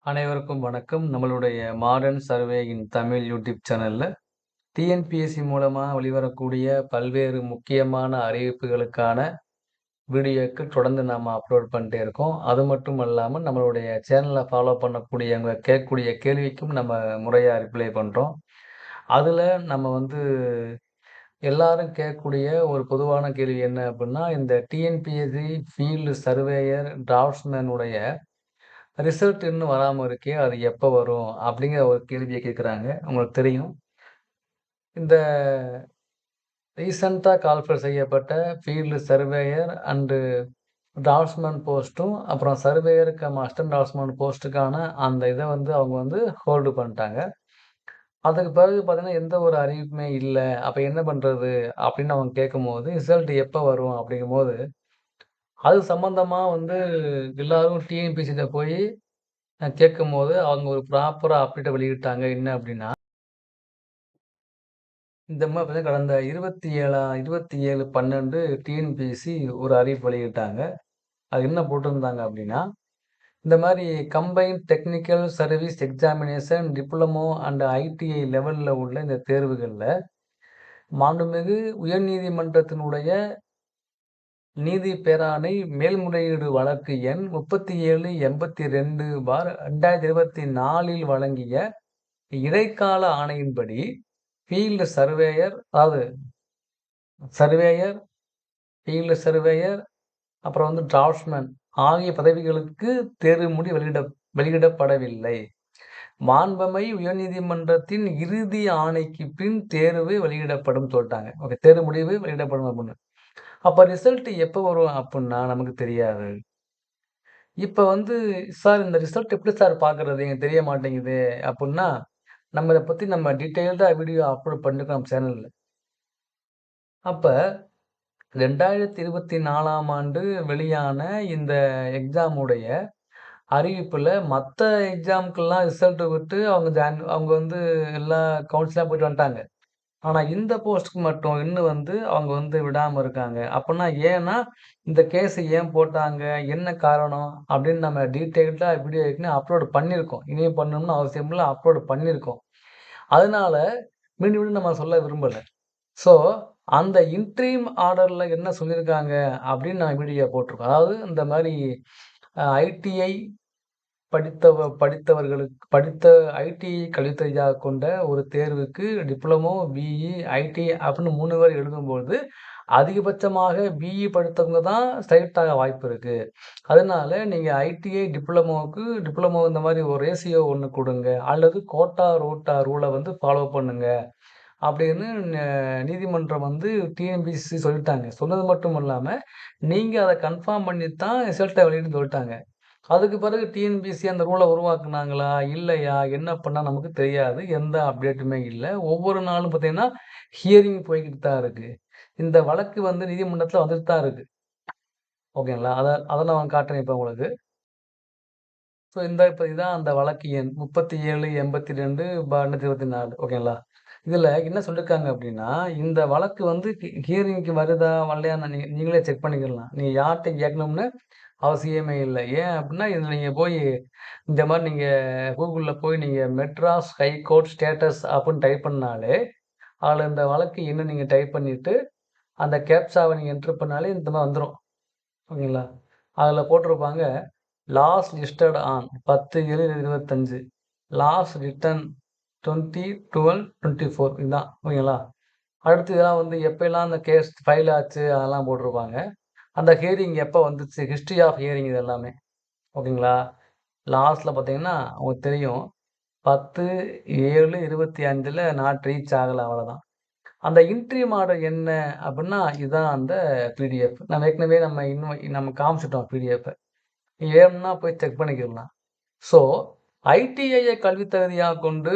அனைவருக்கும் வணக்கம். நம்மளுடைய மாடர்ன் சர்வே இன் தமிழ் யூடியூப் சேனல்ல டிஎன்பிஎஸ்சி மூலமா வெளிவரக்கூடிய பல்வேறு முக்கியமான அறிவிப்புகளுக்கான வீடியோக்கள் தொடர்ந்து நாம அப்லோட் பண்ணிட்டே இருக்கோம். அது மட்டும் அல்லாம நம்மளுடைய சேனல ஃபாலோ பண்ணக்கூடியவங்க கேட்கக்கூடிய கேள்விக்கும் நம்ம முறையா ரிப்ளை பண்றோம். அதுல நம்ம வந்து எல்லாரும் கேட்கக்கூடிய ஒரு பொதுவான கேள்வி என்ன அப்டின்னா, இந்த டிஎன்பிஎஸ்சி ஃபீல்டு சர்வேயர் டிராஃப்ட்ஸ்மேன் உடைய ரிசல்ட் இன்னும் வராம இருக்கே! அது எப்ப வரும்? அப்படிங்கிற ஒரு கேள்விய கேட்குறாங்க. உங்களுக்கு தெரியும். இந்த ரீசென்ட்டா கால்ஃபர் செய்யப்பட்ட ஃபீல்டு சர்வேயர் அண்டு டிராஃப்ட்ஸ்மேன் போஸ்ட்டும், அப்புறம் சர்வேயர் கம் அசிஸ்டன்ட் டிராஃப்ட்ஸ்மேன் போஸ்ட்டுக்கான அந்த இத வந்து அவங்க வந்து ஹோல்டு பண்ணிட்டாங்க. அதுக்கு பிறகு பார்த்தீங்கன்னா, எந்த ஒரு அறிவிப்புமே இல்ல. அப்ப என்ன பண்றது? அப்படின்னு அவங்க கேட்கும்போது, ரிசல்ட் எப்ப வரும்? அப்படிங்கும்போது, அது சம்மந்தமா வந்து எல்லாரும் டிஎன்பிஎஸ்சிட்ட போயி கேட்கும்போது, அவங்க ஒரு ப்ராப்பரா அப்டேட்ட வெளியிட்டாங்க. என்ன அப்டின்னா, இந்த மாரி பார்த்தீங்கன்னா கடந்த 27/12 டிஎன்பிஎஸ்சி ஒரு அறிவிப்பு வெளியிட்டாங்க. அது என்ன போட்டிருந்தாங்க அப்டின்னா, இந்த மாரி combined technical service examination diploma and ITI லெவல்ல உள்ள இந்த தேர்வுகள்ல, மாண்புமிகு உயர்நீதிமன்றத்தினுடைய நீதி பேராணை மேல்முறையீடு வழக்கு எண் 3782/2024 வழங்கிய இடைக்கால ஆணையின்படி, ஃபீல்டு சர்வேயர் அதாவது சர்வேயர், ஃபீல்டு சர்வேயர், அப்புறம் வந்து டிராஃப்ட்ஸ்மேன் ஆகிய பதவிகளுக்கு தேர்வு முடி வெளியிடப்படவில்லை. மாண்புமை உயர்நீதிமன்றத்தின் இறுதி ஆணைக்கு பின் தேர்வு வெளியிடப்படும் சொல்ட்டாங்க. ஓகே. தேர்வு முடிவு வெளியிடப்படும் அப்புட்ன்னு. அப்ப ரிசல்ட் எப்ப வரும் அப்புட்ன்னா நமக்கு தெரியாது. இப்ப வந்து சார் இந்த ரிசல்ட் எப்படி சார் பார்க்கறது? எங்களுக்கு தெரிய மாட்டேங்குதே அப்புட்ன்னா, நம்ம இத பத்தி நம்ம டீட்டெயில்டா வீடியோ அப்லோட் பண்ணியிருக்கோம் நம்ம சேனல்ல. அப்ப 2024ஆம் ஆண்டு வெளியான இந்த எக்ஸாம் உடைய அறிவிப்புல மத்த எக்ஸாம்க்கெல்லாம் ரிசல்ட் விட்டு அவங்க வந்து எல்லா கவுன்சிலா போயிட்டு வந்துட்டாங்க. ஆனா இந்த போஸ்ட்க்கு மட்டும் இன்னும் வந்து அவங்க வந்து விடாம இருக்காங்க. அப்பன்னா ஏன்னா, இந்த கேஸ் ஏன் போட்டாங்க? என்ன காரணம்? அப்படின்னு நம்ம டீட்டெயில்டா வீடியோ ஏற்கனவே அப்லோட் பண்ணியிருக்கோம். இனியும் பண்ணணும்னு அவசியம் இல்ல. அப்லோட் பண்ணியிருக்கோம். அதனால மீண்டும் மீண்டும் நம்ம சொல்ல விரும்பல. ஸோ, அந்த இன்ட்ரீம் ஆர்டர்ல என்ன சொல்லியிருக்காங்க அப்படின்னு நான் வீடியோ போட்டிருக்கோம். அதாவது இந்த மாரி ஐடிஐ படித்த ஐடிஐ கல்வித்தகுதியாக கொண்ட ஒரு தேர்வுக்கு டிப்ளமோ, பிஇ, ஐடிஐ அப்படின்னு 3 பேர் எழுதும்போது, அதிகபட்சமாக பிஇ படித்தவங்க தான் செலக்ட் ஆக வாய்ப்பு இருக்கு. அதனால நீங்க ஐடிஐ டிப்ளமோ இந்த மாரி ஒரு ரேஷியோ ஒண்ணு குடுங்க. அல்லது கோட்டா, ரோட்டா ரூல வந்து ஃபாலோ பண்ணுங்க. அப்படின்னு நீதிமன்றம் வந்து டிஎன்பிஎஸ்சி சொல்லிட்டாங்க. சொன்னது மட்டும் இல்லாம, நீங்க அத கன்ஃபார்ம் பண்ணி தான் ரிசல்ட்ட வெளியிடுன்னு சொல்ட்டாங்க. அதுக்கு பிறகு டிஎன்பிஎஸ்சி அந்த ரூல உருவாக்குனாங்களா? இல்லையா? என்ன பண்ணா நமக்கு தெரியாது. எந்த அப்டேட்டுமே இல்ல. ஒவ்வொரு நாளும் பார்த்தீங்கன்னா, ஹியரிங் போய்க்கிட்டு தான் இருக்கு. இந்த வழக்கு வந்து நீதிமன்றத்துல வந்துட்டு தான் இருக்கு. ஓகேங்களா? அத அத நான் காட்டுறேன் இப்ப உங்களுக்கு. ஸோ இப்ப இதான் அந்த வழக்கு எண் 3782/2024 ஓகேங்களா? இதுல என்ன சொல்லிருக்காங்க அப்டின்னா, இந்த வழக்கு வந்து ஹியரிங்க்கு வருதா? வரலையான்னு நீங்களே செக் பண்ணிக்கலாம். நீங்க யார்ட்ட கேட்கணும்னு அவசியமே இல்ல. ஏன் அப்டின்னா, இதுல நீங்க போய் இந்த மாரி நீங்க கூகுள்ல போய் நீங்க மெட்ராஸ் ஹைகோர்ட் ஸ்டேட்டஸ் அப்டின்னு டைப் பண்ணாலே, அதுல இந்த வழக்கு எண்ண நீங்க டைப் பண்ணிட்டு, அந்த கேப்சாவ நீங்க என்டர் பண்ணாலே இந்த மாரி வந்துரும். ஓகேங்களா? அதுல போட்டிருப்பாங்க, last listed on 10/7/25 last return 20/12/24 இதுதான். ஓகேங்களா? அடுத்து இதெல்லாம் வந்து எப்பலாம் அந்த கேஸ் ஃபைல் ஆச்சு அதெல்லாம் போட்டிருப்பாங்க. அந்த ஹியரிங் எப்ப வந்துச்சு? ஹிஸ்டரி ஆஃப் ஹியரிங் இது எல்லாமே. ஓகேங்களா? லாஸ்ட்ல பார்த்தீங்கன்னா, உங்களுக்கு தெரியும் 10/7/25ல நாட் ரீச் ஆகல அவ்வளதான். அந்த இன்ட்ரிம் ஆர்டர் என்ன அப்டின்னா, இதான் அந்த பிடிஎஃப். நம்ம ஏற்கனவே நம்ம காமிச்சுட்டோம் பிடிஎஃப்ப. வேணும்னா போய் செக் பண்ணிக்கலாம். ஸோ, ஐடிஐய கல்வி தகுதியாக கொண்டு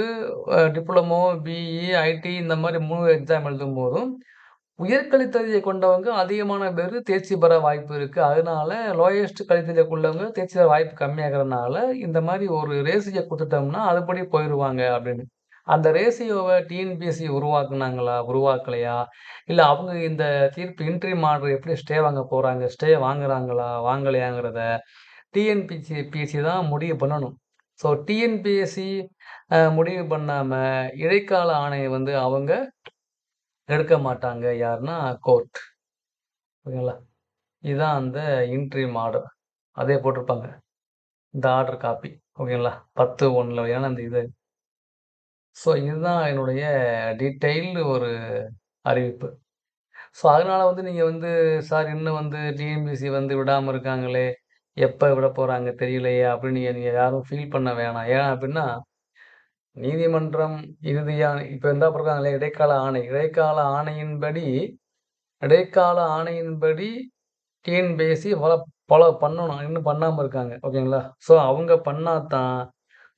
டிப்ளமோ, பிஇ, ஐடி இந்த மாரி 3 எக்ஸாம் எழுதும்போதும், உயர்கல்வி தகுதியை கொண்டவங்க அதிகமான பேரு தேர்ச்சி பெற வாய்ப்பு இருக்கு. அதனால லோயஸ்ட் கல்வி தகுதிய உள்ளவங்க தேர்ச்சி பெற வாய்ப்பு கம்மியாகிறனால, இந்த மாரி ஒரு ரேஷியோ குடுத்துட்டோம்னா, அதுபடி போயிருவாங்க அப்படின்னு. அந்த ரேஷியோவ டிஎன்பிஎஸ்சி உருவாக்குனாங்களா? உருவாக்கலையா? இல்ல அவங்க இந்த தீர்ப்பு இன்ட்ரிம் ஆர்டர் எப்படி ஸ்டே வாங்க போறாங்க? ஸ்டே வாங்குறாங்களா? வாங்கலையாங்கிறத டிஎன்பிஎஸ்சி தான் முடிவு பண்ணணும். ஸோ டிஎன்பிஎஸ்சி முடிவு பண்ணாம, இடைக்கால ஆணைய வந்து அவங்க எடுக்க மாட்டாங்க. யாருன்னா கோர்ட். ஓகேங்களா? இதுதான் அந்த இன்ட்ரிம் ஆர்டர். அதே போட்டிருப்பாங்க. இந்த ஆர்டர் காப்பி. ஓகேங்களா? 10(1)ல வரையான அந்த இது. ஸோ இதுதான் என்னுடைய டீட்டெயில்டு ஒரு அறிவிப்பு. ஸோ அதனால வந்து நீங்க வந்து, "சார் இன்னும் வந்து டிஎன்பிஎஸ்சி வந்து விடாம இருக்காங்களே, எப்ப விடப்போறாங்க தெரியலையே!" அப்படின்னு நீங்க நீங்க யாரும் ஃபீல் பண்ண வேணாம். ஏன் அப்படின்னா, நீதிமன்றம் இறுதியா இப்ப இருந்தா போட்டிருக்காங்களே இடைக்கால ஆணை. இடைக்கால ஆணையின்படி டிஎன்பிஎஸ்சி ஃபாலோ பண்ணணும். இன்னும் பண்ணாம இருக்காங்க. ஓகேங்களா? ஸோ அவங்க பண்ணா தான்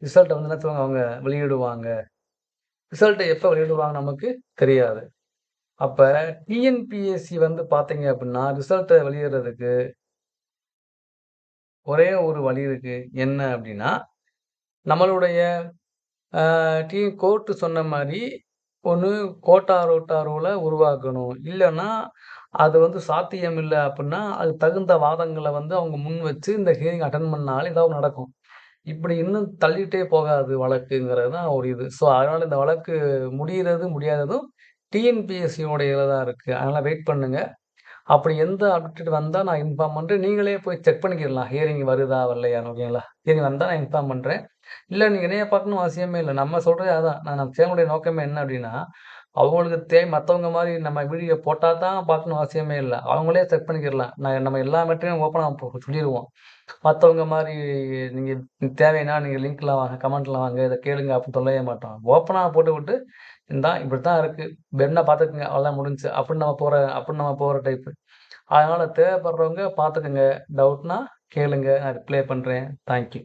ரிசல்ட்ட வந்து என்ன செய்வாங்க, அவங்க வெளியிடுவாங்க. ரிசல்ட்ட எப்ப வெளியிடுவாங்க நமக்கு தெரியாது. அப்ப டிஎன்பிஎஸ்சி வந்து பார்த்தீங்க அப்படின்னா, ரிசல்ட்ட வெளியிடுறதுக்கு ஒரே ஒரு வழி இருக்கு. என்ன அப்படின்னா, நம்மளுடைய அ கோர்ட் சொன்ன மாரி, ஒண்ணு கோட்டா ரோட்டா ரூல உருவாக்கணும். இல்லன்னா, அது வந்து சாத்தியம் இல்ல அப்புட்ன்னா, அதுக்கு தகுந்த வாதங்கள வந்து அவங்க முன் வச்சு இந்த ஹியரிங் அட்டெண்ட் பண்ணாலே ஏதாவது நடக்கும். இப்படி இன்னும் தள்ளிட்டே போகாது வழக்குங்கிறது தான் ஒரு இது. ஸோ, அதனால இந்த வழக்கு முடியாததும் டிஎன்பிஎஸ்சியோட இதுல தான் இருக்கு. அதனால வெயிட் பண்ணுங்க. அப்படி எந்த அப்டேட் வந்தா நான் இன்ஃபார்ம் பண்றேன். நீங்களே போய் செக் பண்ணிக்கிடலாம். ஹியரிங் வருதா? வரலையான்னு. ஓகேங்களா? ஹியரிங் வந்தா நான் இன்ஃபார்ம் பண்றேன். இல்ல நீங்க இணைய பார்க்கணும்னு அவசியமே இல்ல. நம்ம சொல்றதே அதான். நம்ம சேனலுடைய நோக்கமே என்ன அப்டின்னா, அவங்களுக்கு மத்தவங்க மாரி நம்ம வீடியோ போட்டா தான் பார்க்கணும்னு அவசியமே இல்ல. அவங்களே செக் பண்ணிக்கிடலாம். நம்ம எல்லா மேட்டரையும் ஓப்பனா சொல்லிருவோம். மத்தவங்க மாரி நீங்க தேவைன்னா நீங்க லிங்க்ல வாங்க, கமெண்ட்ல வாங்க, இத கேளுங்க அப்டின்னு சொல்லவே மாட்டோம். ஓப்பனா போட்டுவிட்டு, இந்தா இப்டித்தான் இருக்கு. வேணும்னா பார்த்துக்கங்க. அவ்வளோதான் முடிஞ்சுச்சு. அப்டின்னு நம்ம போற டைப்பு. அதனால தேவைப்படுறவங்க பார்த்துக்கங்க. டவுட்னா கேளுங்க. நான் ரிப்ளை பண்றேன். Thank you.